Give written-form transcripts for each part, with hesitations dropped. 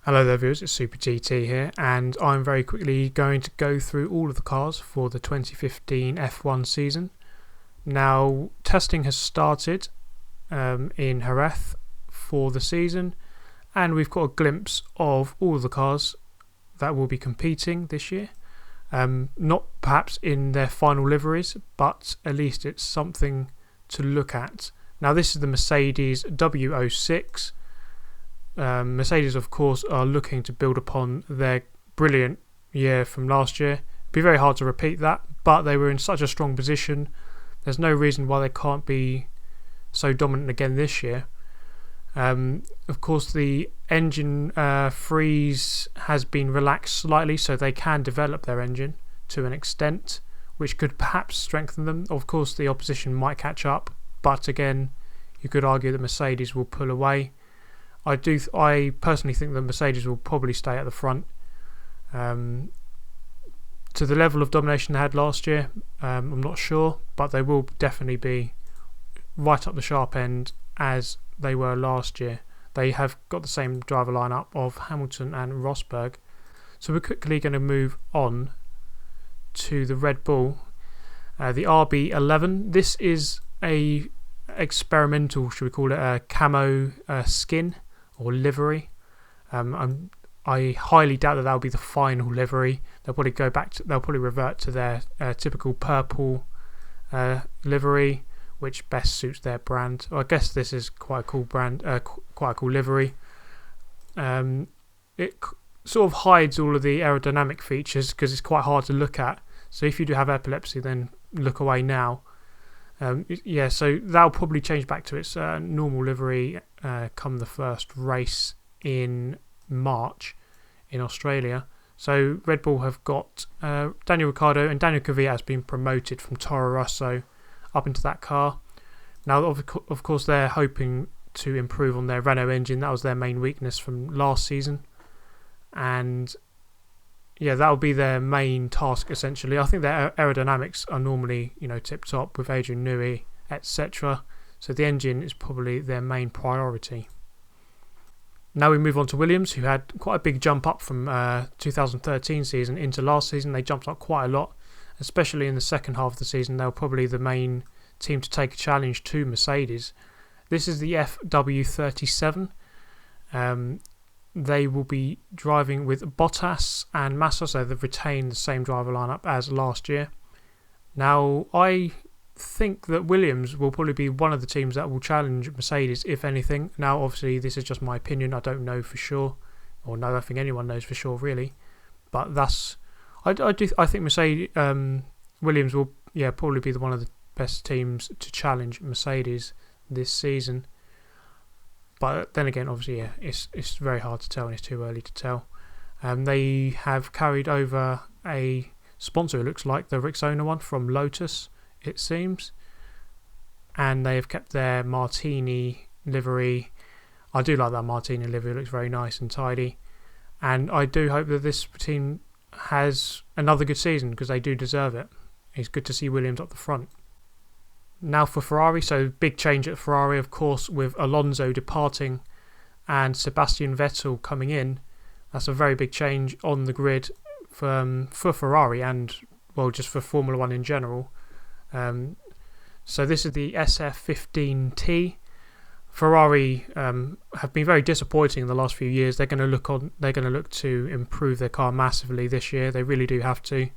Hello there viewers, it's Super GT here, and I'm very quickly going to go through all of the cars for the 2015 F1 season. Now, testing has started in Jerez for the season, and we've got a glimpse of all of the cars that will be competing this year. Not perhaps in their final liveries, but at least it's something to look at. Now, this is the Mercedes W06. Mercedes, of course, are looking to build upon their brilliant year from last year. It'd be very hard to repeat that, but they were in such a strong position. There's no reason why they can't be so dominant again this year. Of course, the engine freeze has been relaxed slightly, so they can develop their engine to an extent, which could perhaps strengthen them. Of course, the opposition might catch up, but again, you could argue that Mercedes will pull away. I personally think that Mercedes will probably stay at the front. To the level of domination they had last year, I'm not sure, but they will definitely be right up the sharp end as they were last year. They have got the same driver lineup of Hamilton and Rosberg. So we're quickly going to move on to the Red Bull, the RB11. This is a experimental, should we call it, a camo skin or livery. I highly doubt that will be the final livery. They'll probably go back to, they'll probably revert to their typical purple livery, which best suits their brand. Well, I guess this is quite a cool brand, quite a cool livery. It sort of hides all of the aerodynamic features because it's quite hard to look at. So if you do have epilepsy, then look away now. Yeah, so that'll probably change back to its normal livery come the first race in March in Australia. So Red Bull have got Daniel Ricciardo, and Daniel Kvyat has been promoted from Toro Rosso up into that car. Now, of course, they're hoping to improve on their Renault engine. That was their main weakness from last season. And yeah, that'll be their main task essentially. I think their aerodynamics are normally, tip top with Adrian Newey, etc. So the engine is probably their main priority. Now we move on to Williams, who had quite a big jump up from 2013 season into last season. They jumped up quite a lot, especially in the second half of the season. They were probably the main team to take a challenge to Mercedes. This is the FW37. They will be driving with Bottas and Massa, so they've retained the same driver lineup as last year. Now, I think that Williams will probably be one of the teams that will challenge Mercedes, if anything. Now, obviously, this is just my opinion. I don't know for sure, or no, I don't think anyone knows for sure, really. But that's, I think Mercedes, Williams will, probably be one of the best teams to challenge Mercedes this season. But then again, obviously, it's very hard to tell and it's too early to tell. They have carried over a sponsor, it looks like, the Rexona one from Lotus, it seems. And they have kept their Martini livery. I do like that Martini livery, it looks very nice and tidy. And I do hope that this team has another good season because they do deserve it. It's good to see Williams up the front. Now for Ferrari, so big change at Ferrari, of course, with Alonso departing and Sebastian Vettel coming in. That's a very big change on the grid for Ferrari and, well, just for Formula 1 in general. So this is the SF15T. Ferrari have been very disappointing in the last few years. They're going to look to improve their car massively this year. They really do have to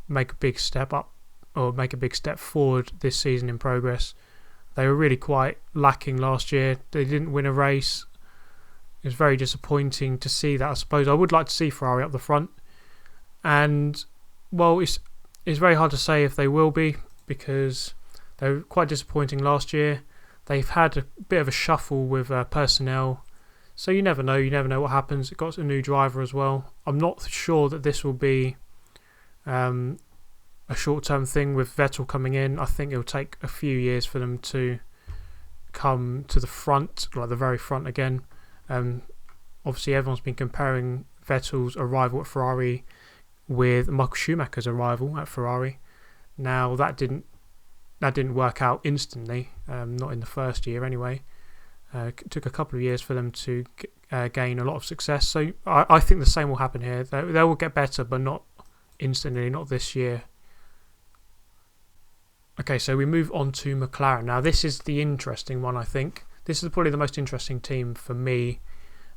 make a big step up, or make a big step forward this season in progress. They were really quite lacking last year. They didn't win a race. It was very disappointing to see that, I suppose. I would like to see Ferrari up the front. And, well, it's very hard to say if they will be because they were quite disappointing last year. They've had a bit of a shuffle with personnel. So you never know. You never know what happens. It got a new driver as well. I'm not sure that this will be a short-term thing with Vettel coming in. I think it'll take a few years for them to come to the front, like the very front again. Obviously, everyone's been comparing Vettel's arrival at Ferrari with Michael Schumacher's arrival at Ferrari. Now, that didn't work out instantly, not in the first year anyway. It took a couple of years for them to gain a lot of success. So I think the same will happen here. They will get better, but not instantly, not this year. Okay, so we move on to McLaren. Now this is the interesting one, I think. This is probably the most interesting team for me.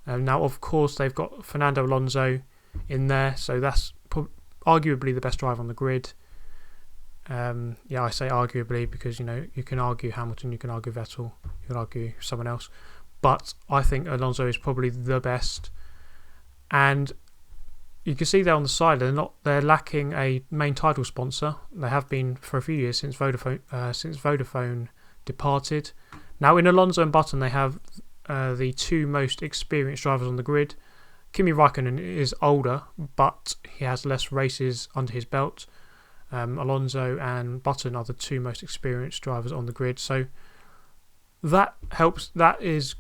Now, of course, they've got Fernando Alonso in there, so that's arguably the best driver on the grid. Yeah, I say arguably because, you know, you can argue Hamilton, you can argue Vettel, you can argue someone else. But I think Alonso is probably the best. And you can see there on the side, they're lacking a main title sponsor. They have been for a few years since Vodafone departed. Now in Alonso and Button, they have the two most experienced drivers on the grid. Kimi Raikkonen is older, but he has less races under his belt. Alonso and Button are the two most experienced drivers on the grid, so that helps. That is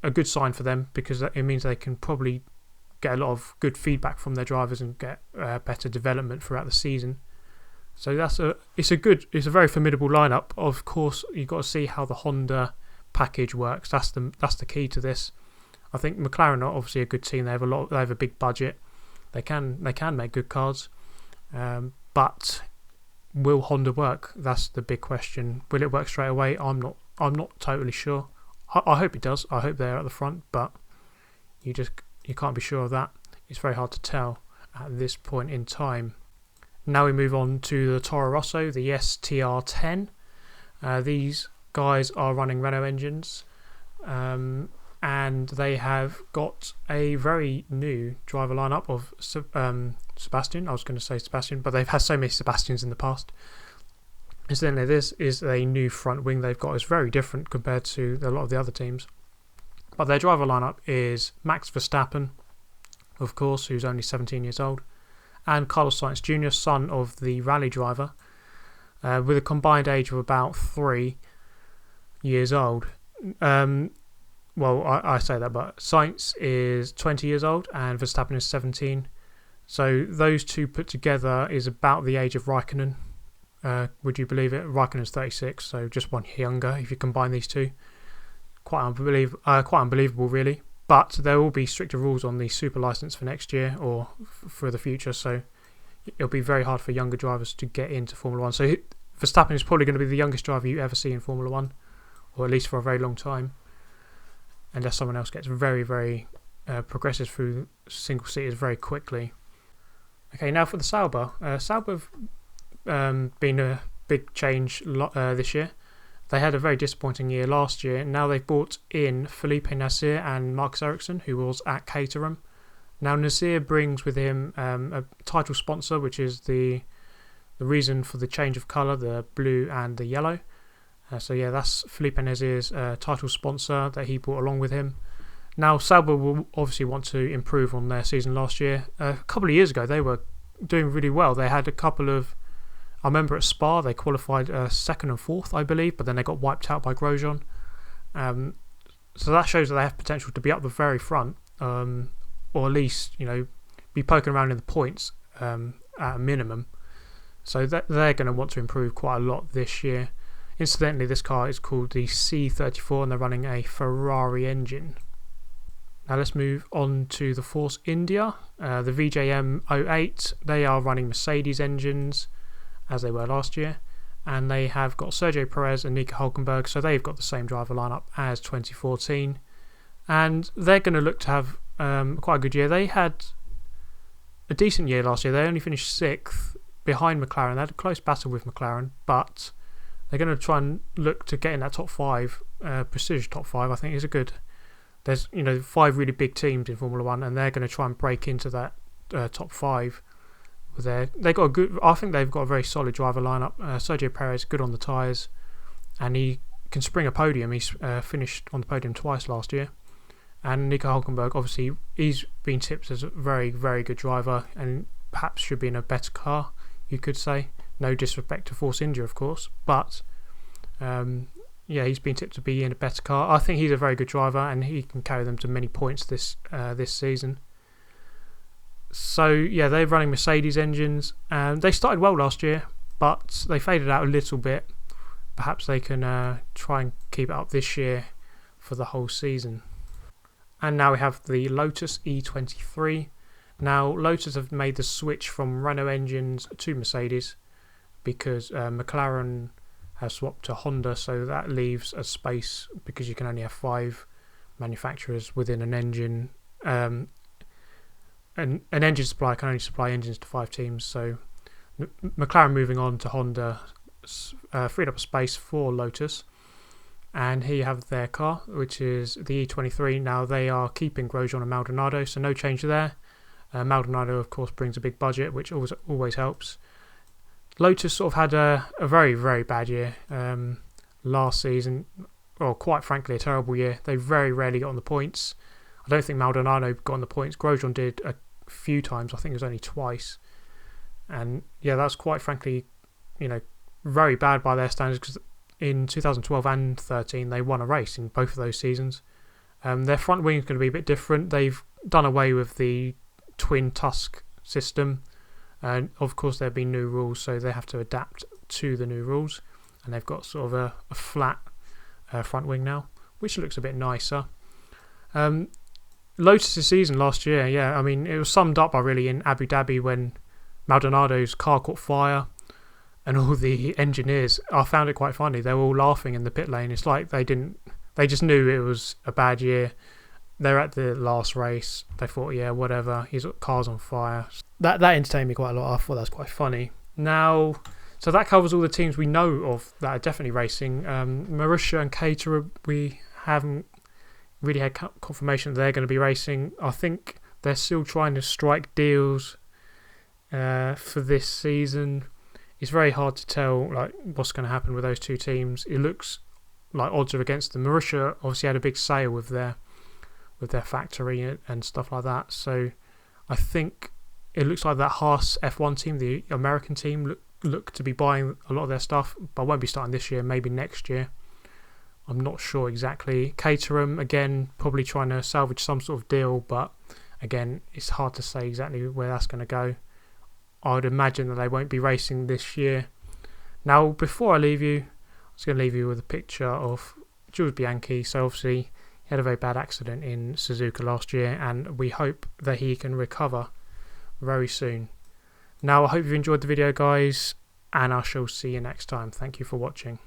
a good sign for them because it means they can probably get a lot of good feedback from their drivers and get better development throughout the season. So it's a very formidable lineup. Of course, you've got to see how the Honda package works. That's the key to this. I think McLaren are obviously a good team. They have a big budget. They can make good cars, but will Honda work? That's the big question. Will it work straight away? I'm not totally sure. I hope it does. I hope they're at the front, but you can't be sure of that. It's very hard to tell at this point in time. Now we move on to the Toro Rosso, the STR10. These guys are running Renault engines, and they have got a very new driver lineup of Sebastian. I was going to say Sebastian, but they've had so many Sebastians in the past. Incidentally, this is a new front wing they've got. It's very different compared to a lot of the other teams. But their driver lineup is Max Verstappen, of course, who's only 17 years old, and Carlos Sainz Jr., son of the rally driver, with a combined age of about 3 years old. Well, I say that, but Sainz is 20 years old and Verstappen is 17. So those two put together is about the age of Raikkonen. Would you believe it? Raikkonen's 36, so just 1 year younger if you combine these two. Quite unbelievable, really. But there will be stricter rules on the super license for next year or for the future, so it'll be very hard for younger drivers to get into Formula 1. So Verstappen is probably going to be the youngest driver you ever see in Formula 1, or at least for a very long time, unless someone else gets very, very progresses through single seaters very quickly. Okay, now for the Sauber. Sauber have been a big change this year. They had a very disappointing year last year. Now they've brought in Felipe Nasr and Marcus Ericsson, who was at Caterham. Now Nasr brings with him a title sponsor, which is the reason for the change of colour, the blue and the yellow. So yeah, that's Felipe Nasr's title sponsor that he brought along with him. Now Sauber will obviously want to improve on their season last year. A couple of years ago they were doing really well. They had a couple of, I remember at Spa they qualified 2nd and 4th, I believe, but then they got wiped out by Grosjean. So that shows that they have potential to be up the very front, or at least, you know, be poking around in the points at a minimum. So they're going to want to improve quite a lot this year. Incidentally, this car is called the C34 and they're running a Ferrari engine. Now let's move on to the Force India, the VJM 08. They are running Mercedes engines as they were last year, and they have got Sergio Perez and Nico Hülkenberg, so they've got the same driver lineup as 2014, and they're going to look to have quite a good year. They had a decent year last year. They only finished 6th behind McLaren. They had a close battle with McLaren, but they're going to try and look to get in that top 5, prestigious top 5. I think is a good. There's 5 really big teams in Formula 1, and they're going to try and break into that top 5. They got a good. I think they've got a very solid driver lineup. Sergio Perez good on the tyres, and he can spring a podium. He's finished on the podium twice last year. And Nico Hülkenberg, obviously, he's been tipped as a very, very good driver, and perhaps should be in a better car, you could say. No disrespect to Force India, of course, but yeah, he's been tipped to be in a better car. I think he's a very good driver, and he can carry them to many points this season. So yeah, they're running Mercedes engines, and they started well last year, but they faded out a little bit. Perhaps they can try and keep it up this year for the whole season. And now we have the Lotus E23. Now, Lotus have made the switch from Renault engines to Mercedes because McLaren has swapped to Honda, so that leaves a space because you can only have 5 manufacturers within an engine. An engine supplier can only supply engines to 5 teams, so McLaren moving on to Honda freed up a space for Lotus. And here you have their car, which is the E23. Now they are keeping Grosjean and Maldonado, so no change there. Maldonado, of course, brings a big budget, which always helps. Lotus sort of had a very, very bad year last season, or quite frankly, a terrible year. They very rarely got on the points. I don't think Maldonado got on the points. Grosjean did a few times. I think it was only twice. And yeah, that's quite frankly, very bad by their standards, because in 2012 and 13 they won a race in both of those seasons. Their front wing is going to be a bit different. They've done away with the twin tusk system, and of course there have been new rules, so they have to adapt to the new rules, and they've got sort of a flat front wing now, which looks a bit nicer. Lotus' season last year, it was summed up by really in Abu Dhabi when Maldonado's car caught fire, and all the engineers, I found it quite funny, they were all laughing in the pit lane. It's like they just knew it was a bad year. They're at the last race, they thought, yeah, whatever, his car's on fire. That entertained me quite a lot. I thought that was quite funny. Now, so that covers all the teams we know of that are definitely racing. Marussia and Caterham, we haven't really had confirmation that they're going to be racing. I think they're still trying to strike deals for this season. It's very hard to tell what's going to happen with those two teams. It looks like odds are against them. Marussia obviously had a big sale with their factory and stuff like that. So I think it looks like that Haas F1 team, the American team, look to be buying a lot of their stuff, but won't be starting this year, maybe next year. I'm not sure exactly. Caterham, again, probably trying to salvage some sort of deal, but again, it's hard to say exactly where that's going to go. I would imagine that they won't be racing this year. Now, before I leave you, I was going to leave you with a picture of Jules Bianchi. So obviously, he had a very bad accident in Suzuka last year, and we hope that he can recover very soon. Now, I hope you've enjoyed the video, guys, and I shall see you next time. Thank you for watching.